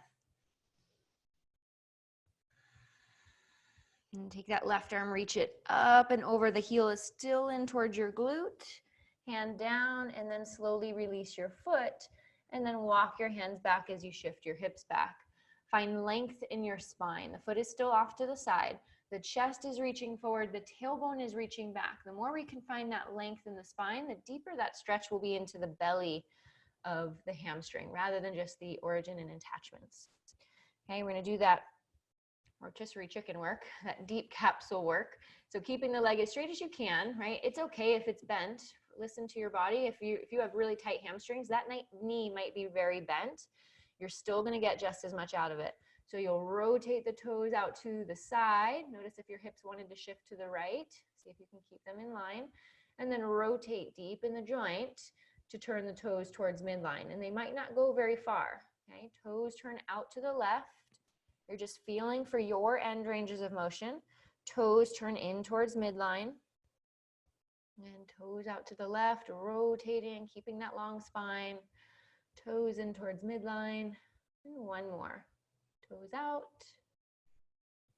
And take that left arm, reach it up and over. The heel is still in towards your glute. Hand down and then slowly release your foot. And then walk your hands back as you shift your hips back. Find length in your spine. The foot is still off to the side. The chest is reaching forward. The tailbone is reaching back. The more we can find that length in the spine, the deeper that stretch will be into the belly of the hamstring rather than just the origin and attachments. Okay, we're going to do that rotisserie chicken work, that deep capsule work. So keeping the leg as straight as you can, right? It's okay if it's bent. Listen to your body. If you have really tight hamstrings, that knee might be very bent. You're still going to get just as much out of it. So you'll rotate the toes out to the side. Notice if your hips wanted to shift to the right. See if you can keep them in line. And then rotate deep in the joint to turn the toes towards midline. And they might not go very far. Okay, toes turn out to the left. You're just feeling for your end ranges of motion. Toes turn in towards midline. And toes out to the left, rotating, keeping that long spine. Toes in towards midline. And one more. Toes out.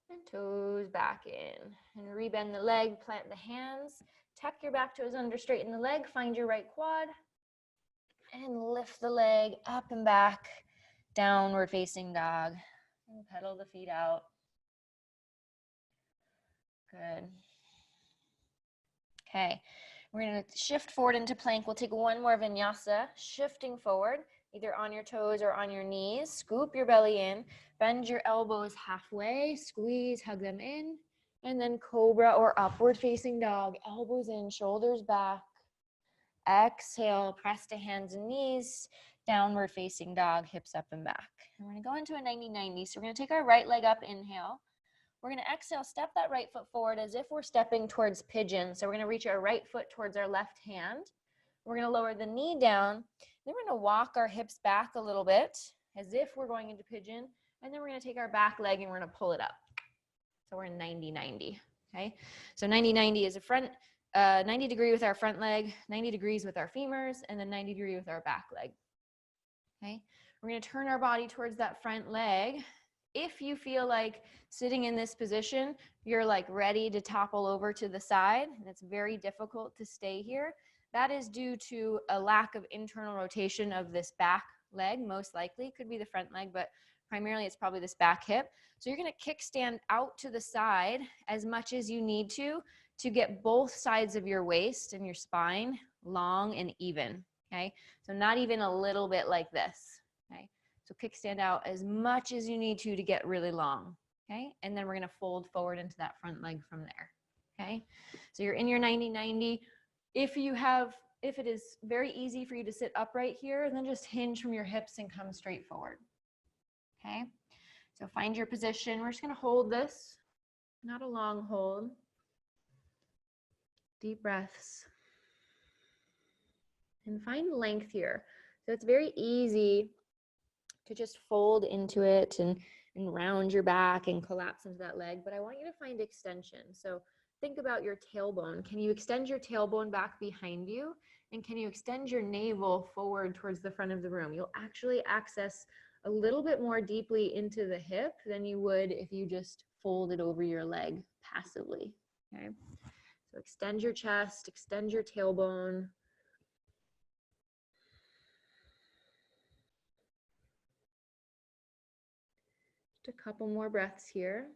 And toes back in. And rebend the leg, plant the hands. Tuck your back toes under, straighten the leg, find your right quad. And lift the leg up and back. Downward facing dog. And pedal the feet out. Good. Okay, we're going to shift forward into plank. We'll take one more vinyasa, shifting forward, either on your toes or on your knees. Scoop your belly in, bend your elbows halfway, squeeze, hug them in, and then cobra or upward facing dog. Elbows in, shoulders back. Exhale, press to hands and knees, downward facing dog, hips up and back. And we're going to go into a 90-90. So we're going to take our right leg up, inhale. We're going to exhale, step that right foot forward as if we're stepping towards pigeon. So we're going to reach our right foot towards our left hand. We're going to lower the knee down. Then we're going to walk our hips back a little bit as if we're going into pigeon. And then we're going to take our back leg and we're going to pull it up. So we're in 90-90. Okay. So 90-90 is a front, 90 degree with our front leg, 90 degrees with our femurs, and then 90 degree with our back leg. Okay. We're going to turn our body towards that front leg. If you feel like sitting in this position, you're like ready to topple over to the side, and it's very difficult to stay here, that is due to a lack of internal rotation of this back leg, most likely. Could be the front leg, but primarily it's probably this back hip. So you're going to kickstand out to the side as much as you need to get both sides of your waist and your spine long and even, okay? So not even a little bit like this, okay? So kickstand out as much as you need to get really long, okay? And then we're gonna fold forward into that front leg from there, okay? So you're in your 90-90. If it is very easy for you to sit upright here, then just hinge from your hips and come straight forward, okay? So find your position. We're just gonna hold this, not a long hold. Deep breaths. And find length here. So it's very easy to just fold into it and round your back and collapse into that leg. But I want you to find extension. So think about your tailbone. Can you extend your tailbone back behind you? And can you extend your navel forward towards the front of the room? You'll actually access a little bit more deeply into the hip than you would if you just folded over your leg passively, okay? So extend your chest, extend your tailbone. Just a couple more breaths here.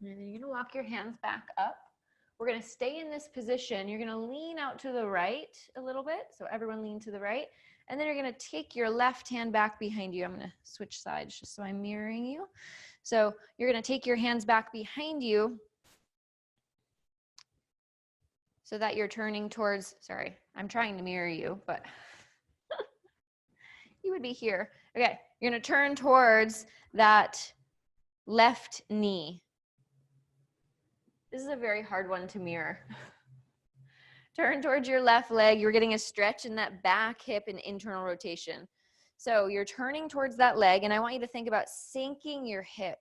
And then you're going to walk your hands back up. We're going to stay in this position. You're going to lean out to the right a little bit. So everyone lean to the right. And then you're going to take your left hand back behind you. I'm going to switch sides just so I'm mirroring you. So you're going to take your hands back behind you so that you're turning towards, sorry, I'm trying to mirror you, but you would be here. Okay, you're going to turn towards that left knee. This is a very hard one to mirror. Turn towards your left leg. You're getting a stretch in that back hip and internal rotation. So you're turning towards that leg, and I want you to think about sinking your hip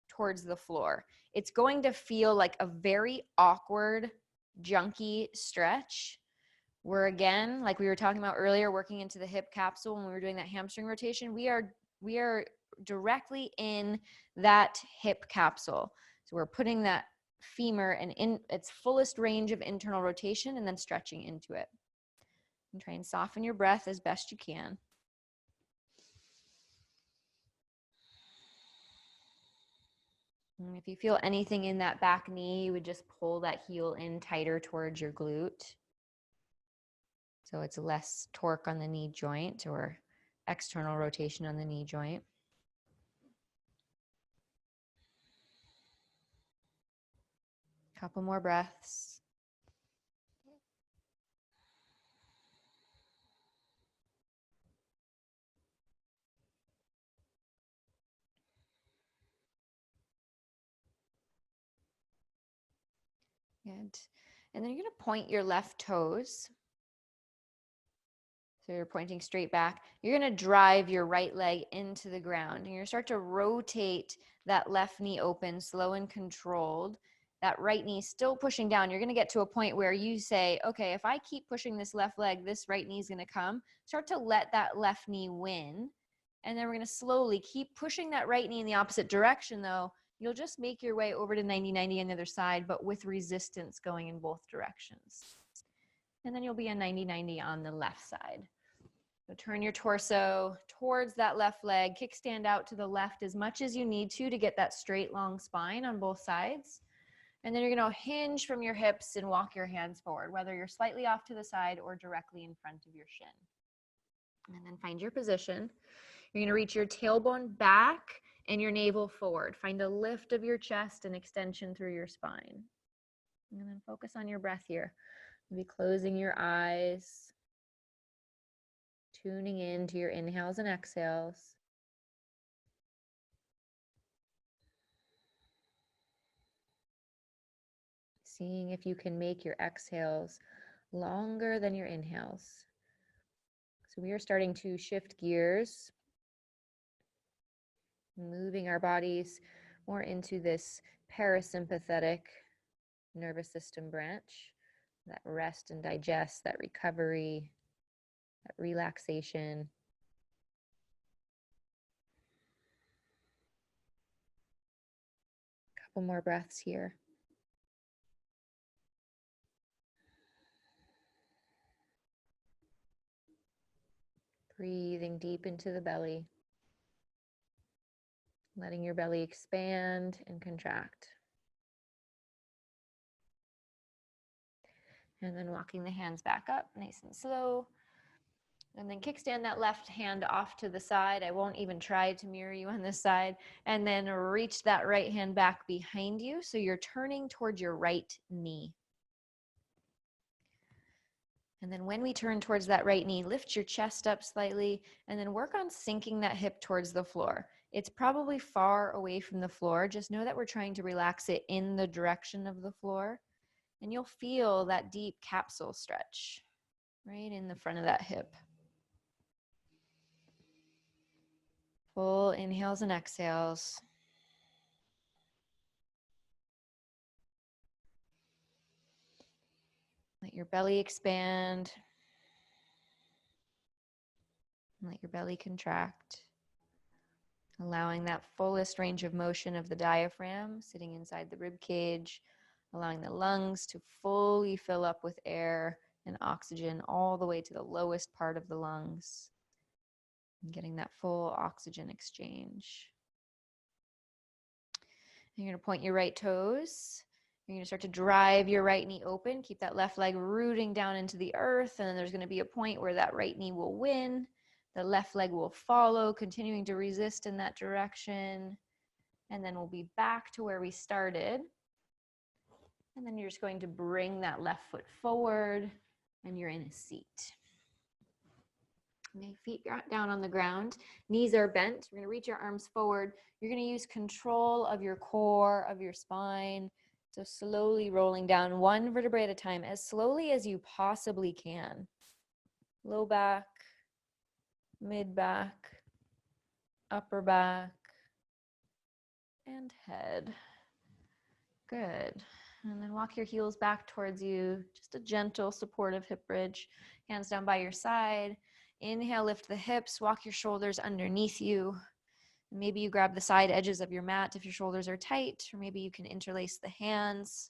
towards the floor. It's going to feel like a very awkward, junky stretch. We're again, like we were talking about earlier, working into the hip capsule when we were doing that hamstring rotation. We are directly in that hip capsule. So we're putting that femur and in its fullest range of internal rotation and then stretching into it. And try and soften your breath as best you can. And if you feel anything in that back knee, you would just pull that heel in tighter towards your glute. So it's less torque on the knee joint or external rotation on the knee joint. Couple more breaths. Good. And then you're going to point your left toes. So you're pointing straight back. You're going to drive your right leg into the ground. And you're going to start to rotate that left knee open, slow and controlled. That right knee still pushing down. You're going to get to a point where you say, okay, if I keep pushing this left leg, this right knee is going to come. Start to let that left knee win. And then we're going to slowly keep pushing that right knee in the opposite direction, though. You'll just make your way over to 90-90 on the other side, but with resistance going in both directions. And then you'll be a 90-90 on the left side. So turn your torso towards that left leg, kickstand out to the left as much as you need to get that straight long spine on both sides. And then you're going to hinge from your hips and walk your hands forward, whether you're slightly off to the side or directly in front of your shin. And then find your position. You're going to reach your tailbone back and your navel forward. Find a lift of your chest and extension through your spine. And then focus on your breath here. Maybe closing your eyes. Tuning in to your inhales and exhales. Seeing if you can make your exhales longer than your inhales. So we are starting to shift gears, moving our bodies more into this parasympathetic nervous system branch, that rest and digest, that recovery, that relaxation. Couple more breaths here. Breathing deep into the belly, letting your belly expand and contract. And then walking the hands back up, nice and slow. And then kickstand that left hand off to the side. I won't even try to mirror you on this side. And then reach that right hand back behind you. So you're turning towards your right knee. And then when we turn towards that right knee, lift your chest up slightly and then work on sinking that hip towards the floor. It's probably far away from the floor. Just know that we're trying to relax it in the direction of the floor. And you'll feel that deep capsule stretch right in the front of that hip. Full inhales and exhales. Let your belly expand. Let your belly contract. Allowing that fullest range of motion of the diaphragm sitting inside the rib cage. Allowing the lungs to fully fill up with air and oxygen all the way to the lowest part of the lungs. And getting that full oxygen exchange. And you're going to point your right toes. You're going to start to drive your right knee open. Keep that left leg rooting down into the earth. And then there's going to be a point where that right knee will win. The left leg will follow, continuing to resist in that direction. And then we'll be back to where we started. And then you're just going to bring that left foot forward and you're in a seat. Okay, feet down on the ground, knees are bent. We're going to reach your arms forward. You're going to use control of your core, of your spine. So slowly rolling down one vertebrae at a time, as slowly as you possibly can. Low back, mid back, upper back, and head. Good. And then walk your heels back towards you. Just a gentle, supportive hip bridge. Hands down by your side. Inhale, lift the hips, walk your shoulders underneath you. Maybe you grab the side edges of your mat if your shoulders are tight, or maybe you can interlace the hands.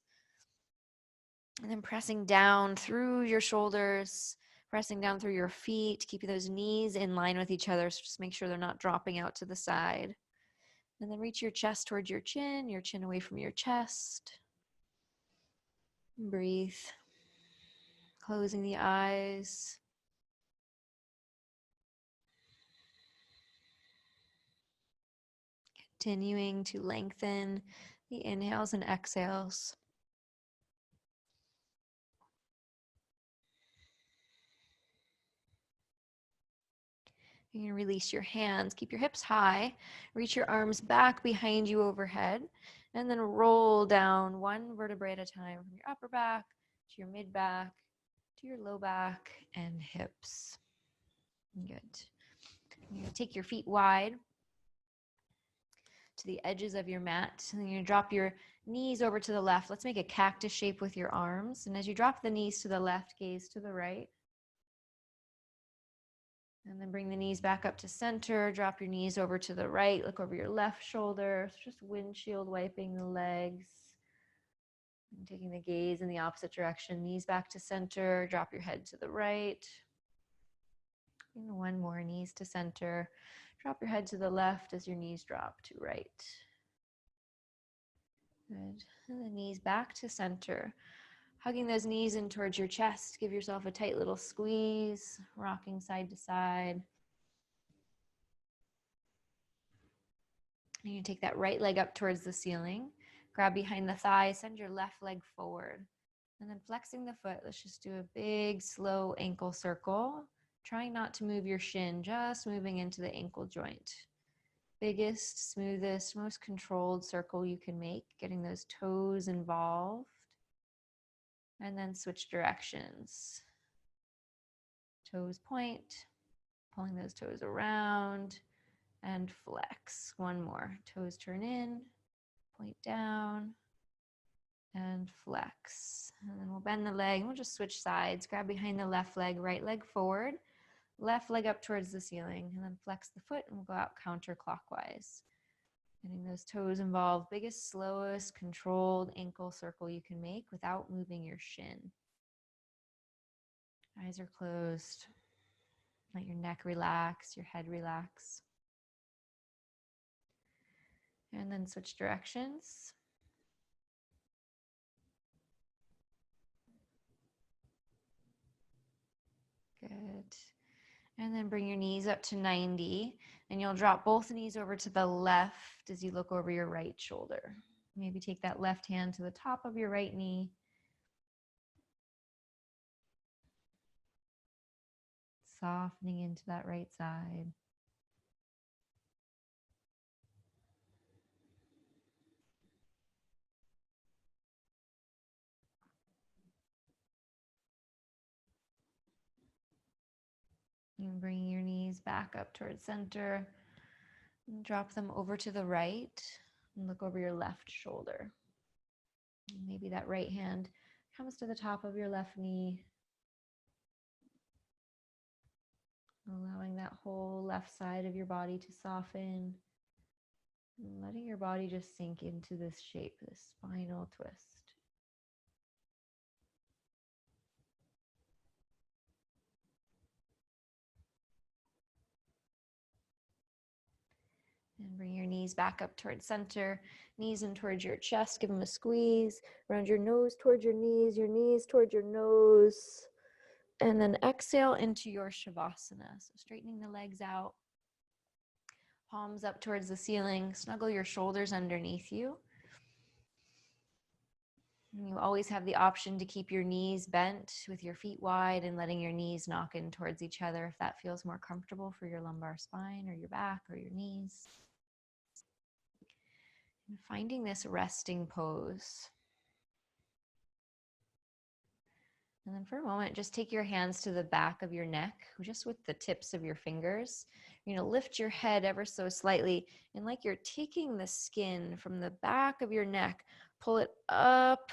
And then pressing down through your shoulders, pressing down through your feet, keeping those knees in line with each other. So just make sure they're not dropping out to the side. And then reach your chest towards your chin away from your chest. Breathe. Closing the eyes. Continuing to lengthen the inhales and exhales. You can release your hands, keep your hips high, reach your arms back behind you overhead, and then roll down one vertebrae at a time from your upper back to your mid back to your low back and hips. Good. You're going to take your feet wide to the edges of your mat, and then you're going to drop your knees over to the left. Let's make a cactus shape with your arms, and as you drop the knees to the left, gaze to the right. And then bring the knees back up to center. Drop your knees over to the right. Look over your left shoulder. Just windshield wiping the legs. And taking the gaze in the opposite direction. Knees back to center. Drop your head to the right. And one more. Knees to center. Drop your head to the left as your knees drop to right. Good. And the knees back to center. Hugging those knees in towards your chest. Give yourself a tight little squeeze. Rocking side to side. And you take that right leg up towards the ceiling. Grab behind the thigh, send your left leg forward. And then flexing the foot, let's just do a big, slow ankle circle. Trying not to move your shin, just moving into the ankle joint. Biggest, smoothest, most controlled circle you can make, getting those toes involved. And then switch directions. Toes point, pulling those toes around. And flex. One more. Toes turn in, point down, and flex. And then we'll bend the leg and we'll just switch sides. Grab behind the left leg, right leg forward, left leg up towards the ceiling, and then flex the foot and we'll go out counterclockwise. Getting those toes involved. Biggest, slowest, controlled ankle circle you can make without moving your shin. Eyes are closed. Let your neck relax, your head relax. And then switch directions. Good. And then bring your knees up to 90. And you'll drop both knees over to the left as you look over your right shoulder. Maybe take that left hand to the top of your right knee. Softening into that right side. And bring your knees back up towards center. And drop them over to the right. And look over your left shoulder. And maybe that right hand comes to the top of your left knee. Allowing that whole left side of your body to soften. And letting your body just sink into this shape, this spinal twist. And bring your knees back up towards center, knees in towards your chest. Give them a squeeze around your nose towards your knees towards your nose. And then exhale into your Shavasana. So straightening the legs out, palms up towards the ceiling. Snuggle your shoulders underneath you. And you always have the option to keep your knees bent with your feet wide and letting your knees knock in towards each other if that feels more comfortable for your lumbar spine or your back or your knees. And finding this resting pose. And then for a moment, just take your hands to the back of your neck, just with the tips of your fingers. You're going to lift your head ever so slightly, and like you're taking the skin from the back of your neck, pull it up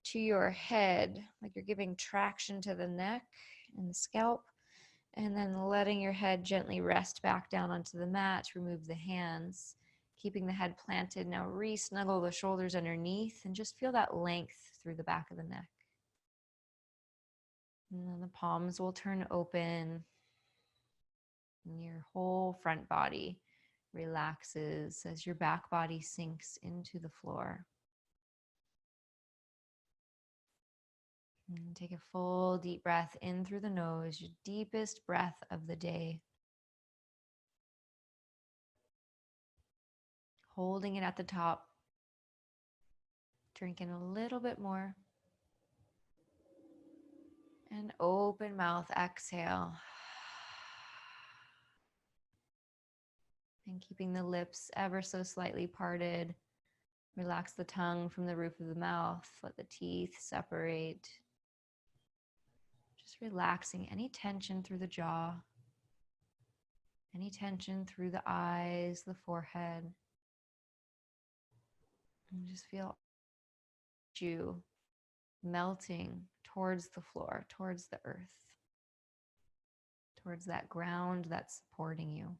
to your head, like you're giving traction to the neck and the scalp, and then letting your head gently rest back down onto the mat. Remove the hands, keeping the head planted. Now re-snuggle the shoulders underneath and just feel that length through the back of the neck. And then the palms will turn open. And your whole front body relaxes as your back body sinks into the floor. And take a full deep breath in through the nose, your deepest breath of the day. Holding it at the top. Drink in a little bit more. And open mouth, exhale. And keeping the lips ever so slightly parted. Relax the tongue from the roof of the mouth. Let the teeth separate. Just relaxing any tension through the jaw, any tension through the eyes, the forehead. And just feel you melting towards the floor, towards the earth, towards that ground that's supporting you.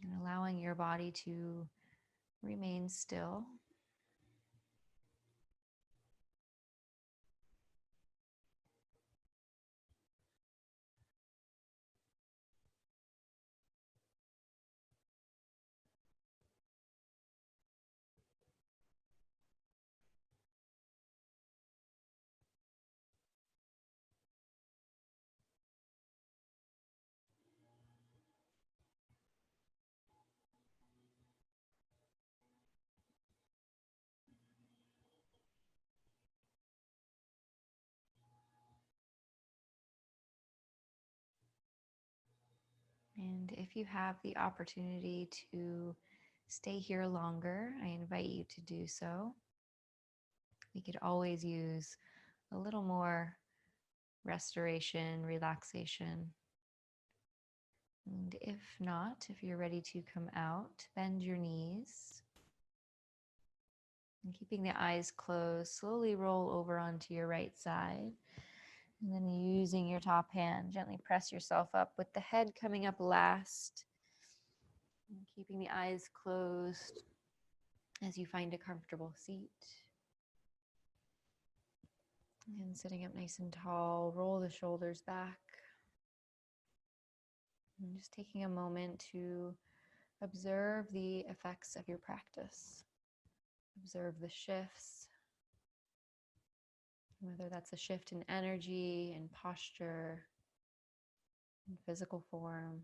And allowing your body to remain still. And if you have the opportunity to stay here longer, I invite you to do so. We could always use a little more restoration, relaxation. And if not, if you're ready to come out, bend your knees. And keeping the eyes closed, slowly roll over onto your right side. And then using your top hand, gently press yourself up with the head coming up last. And keeping the eyes closed as you find a comfortable seat. And sitting up nice and tall, roll the shoulders back. And just taking a moment to observe the effects of your practice. Observe the shifts, whether that's a shift in energy and posture and physical form.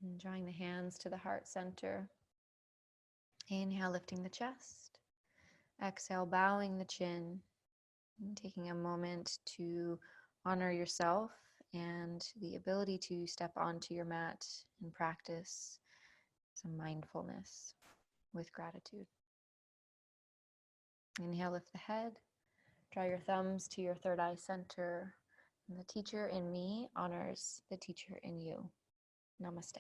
And drawing the hands to the heart center. Inhale, lifting the chest. Exhale, bowing the chin. And taking a moment to honor yourself and the ability to step onto your mat and practice some mindfulness with gratitude. Inhale, lift the head. Draw your thumbs to your third eye center. And the teacher in me honors the teacher in you. Namaste.